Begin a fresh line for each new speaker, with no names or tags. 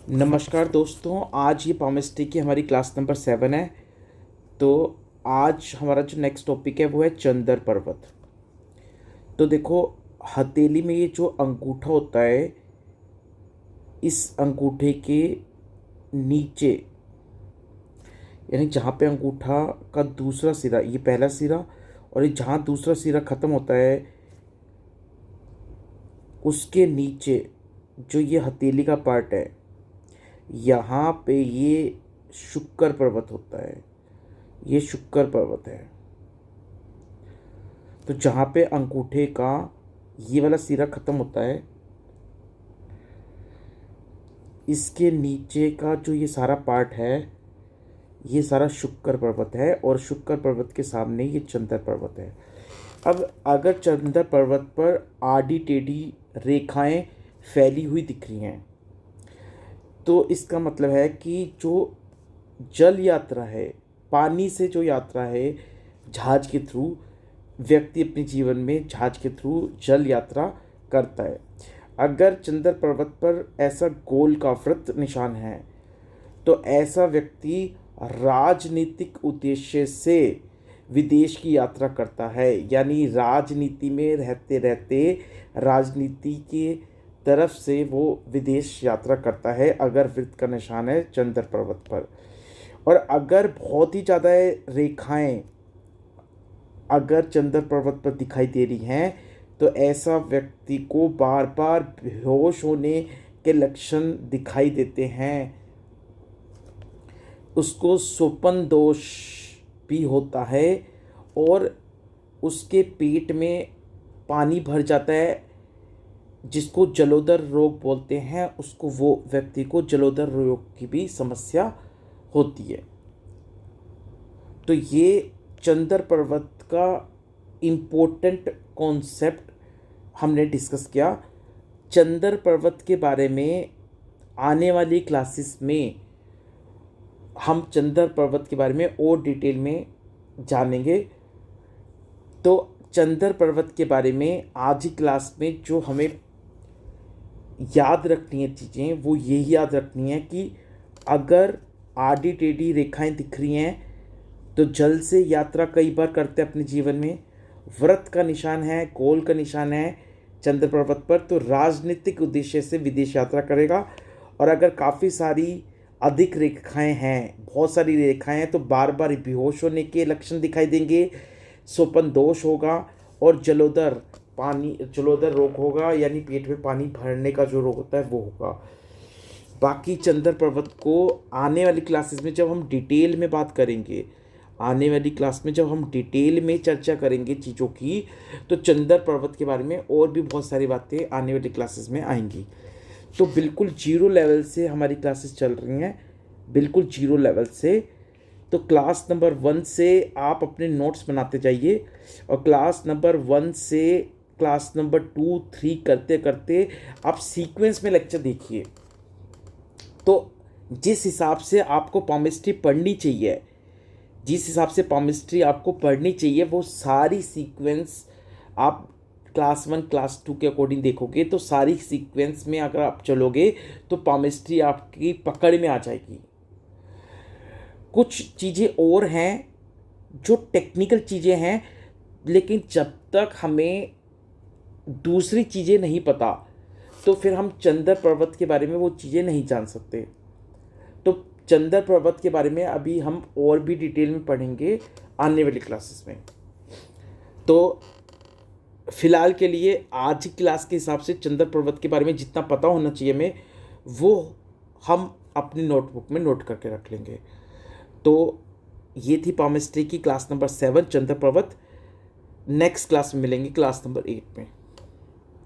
नमस्कार दोस्तों, आज ये पामिस्ट्री की हमारी क्लास नंबर 7 है। तो आज हमारा जो नेक्स्ट टॉपिक है वो है चंदर पर्वत। तो देखो, हथेली में ये जो अंगूठा होता है, इस अंगूठे के नीचे यानी जहाँ पे अंगूठा का दूसरा सिरा, ये पहला सिरा और ये जहाँ दूसरा सिरा ख़त्म होता है, उसके नीचे जो ये हथेली का पार्ट है, यहाँ पे ये शुक्र पर्वत होता है। ये शुक्र पर्वत है। तो जहाँ पे अंगूठे का ये वाला सिरा ख़त्म होता है, इसके नीचे का जो ये सारा पार्ट है, ये सारा शुक्र पर्वत है और शुक्र पर्वत के सामने ये चंदर पर्वत है। अब अगर चंदर पर्वत पर आड़ी टेढ़ी रेखाएं फैली हुई दिख रही हैं, तो इसका मतलब है कि जो जल यात्रा है, पानी से जो यात्रा है जहाज के थ्रू, व्यक्ति अपने जीवन में जहाज के थ्रू जल यात्रा करता है। अगर चंदर पर्वत पर ऐसा गोल का वृत्त निशान है, तो ऐसा व्यक्ति राजनीतिक उद्देश्य से विदेश की यात्रा करता है। यानी राजनीति में रहते रहते राजनीति के तरफ से वो विदेश यात्रा करता है, अगर वृत्त का निशान है चंदर पर्वत पर। और अगर बहुत ही ज़्यादा रेखाएं अगर चंदर पर्वत पर दिखाई दे रही हैं, तो ऐसा व्यक्ति को बार बार बेहोश होने के लक्षण दिखाई देते हैं। उसको स्वपन दोष भी होता है और उसके पेट में पानी भर जाता है, जिसको जलोदर रोग बोलते हैं। उसको, वो व्यक्ति को जलोदर रोग की भी समस्या होती है। तो ये चंदर पर्वत का इम्पोर्टेंट कॉन्सेप्ट हमने डिस्कस किया। चंदर पर्वत के बारे में आने वाली क्लासेस में हम चंदर पर्वत के बारे में और डिटेल में जानेंगे। तो चंदर पर्वत के बारे में आज ही क्लास में जो हमें याद रखनी है चीज़ें, वो यही याद रखनी है कि अगर आड़ी टेढ़ी रेखाएं दिख रही हैं, तो जल से यात्रा कई बार करते हैं अपने जीवन में। व्रत का निशान है, गोल का निशान है चंद्र पर्वत पर, तो राजनीतिक उद्देश्य से विदेश यात्रा करेगा। और अगर काफ़ी सारी अधिक रेखाएं हैं, बहुत सारी रेखाएं हैं, तो बार बार बेहोश होने के लक्षण दिखाई देंगे, स्वपन दोष होगा और जलोदर रोग होगा, यानी पेट में पानी भरने का जो रोग होता है वो होगा। बाकी चंदर पर्वत को आने वाली क्लासेस में जब हम डिटेल में बात करेंगे, आने वाली क्लास में जब हम डिटेल में चर्चा करेंगे चीज़ों की, तो चंदर पर्वत के बारे में और भी बहुत सारी बातें आने वाली क्लासेस में आएंगी। तो बिल्कुल जीरो लेवल से हमारी क्लासेस चल रही हैं, बिल्कुल जीरो लेवल से। तो क्लास नंबर 1 से आप अपने नोट्स बनाते जाइए, और क्लास नंबर 1 से क्लास नंबर 2, 3 करते करते आप सीक्वेंस में लेक्चर देखिए। तो जिस हिसाब से आपको पामिस्ट्री पढ़नी चाहिए, जिस हिसाब से पामिस्ट्री आपको पढ़नी चाहिए, वो सारी सीक्वेंस आप क्लास 1, क्लास 2 के अकॉर्डिंग देखोगे, तो सारी सीक्वेंस में अगर आप चलोगे तो पामिस्ट्री आपकी पकड़ में आ जाएगी। कुछ चीज़ें और हैं जो टेक्निकल चीज़ें हैं, लेकिन जब तक हमें दूसरी चीज़ें नहीं पता, तो फिर हम चंदर पर्वत के बारे में वो चीज़ें नहीं जान सकते। तो चंदर पर्वत के बारे में अभी हम और भी डिटेल में पढ़ेंगे आने वाली क्लासेस में। तो फिलहाल के लिए आज की क्लास के हिसाब से चंदर पर्वत के बारे में जितना पता होना चाहिए हमें, वो हम अपनी नोटबुक में नोट करके रख लेंगे। तो ये थी पामिस्ट्री की क्लास नंबर 7 चंदर पर्वत। नेक्स्ट क्लास में मिलेंगे क्लास नंबर 8 में।